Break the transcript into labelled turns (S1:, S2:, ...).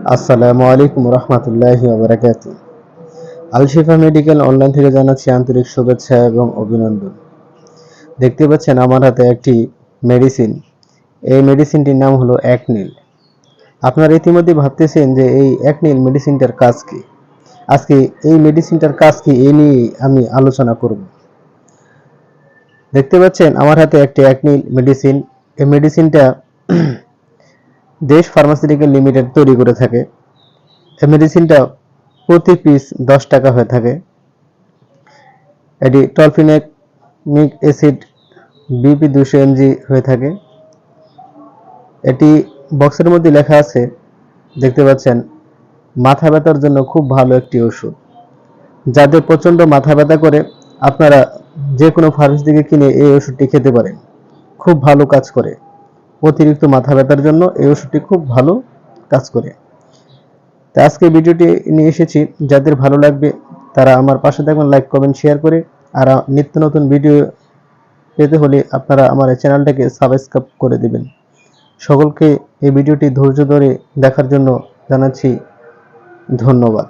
S1: আসসালামু আলাইকুম রহমতুল্লাহি ওয়া বারাকাতুহু। আল শিফা মেডিকেল অনলাইন থেকে জানাচ্ছি আন্তরিক শুভেচ্ছা এবং অভিনন্দন। দেখতে পাচ্ছেন আমার হাতে একটি মেডিসিন। এই মেডিসিনটির নাম হলো অ্যাকনিল। আপনারা ইতিমধ্যে ভাবতেছেন যে এই অ্যাকনিল মেডিসিনটার কাজ কি। আজকে এই মেডিসিনটার কাজ কি এই নিয়ে আমি আলোচনা করব। দেখতে পাচ্ছেন আমার হাতে একটি অ্যাকনিল মেডিসিন। এই মেডিসিনটা দেশ ফার্মাসিউটিক্যাল লিমিটেড তৈরি করে থাকে। এই মেডিসিনটা প্রতি পিস 10 টাকা হয়ে থাকে। এটি টলফিনেমিক অ্যাসিড বিপি 200 mg হয়ে থাকে। এটি বক্সের মধ্যে লেখা আছে, দেখতে পাচ্ছেন, মাথা ব্যথার জন্য খুব ভালো একটি ওষুধ। যাদের প্রচন্ড মাথা ব্যথা করে আপনারা যে কোনো ফার্মেসি থেকে কিনে এই ওষুধটি খেতে পারেন। খুব ভালো কাজ করে। অতিরিক্ত মাথা ব্যথার জন্য এই ওষুধটি খুব ভালো কাজ করে। তো আজকে ভিডিওটি নিয়ে এসেছি, যাদের ভালো লাগবে তারা আমার পাশে থাকবেন, লাইক কমেন্ট শেয়ার করে। আর নিত্য নতুন ভিডিও পেতে হলে আপনারা আমার এই চ্যানেলটাকে সাবস্ক্রাইব করে দিবেন। সকলকে এই ভিডিওটি ধৈর্য ধরে দেখার জন্য জানাচ্ছি ধন্যবাদ।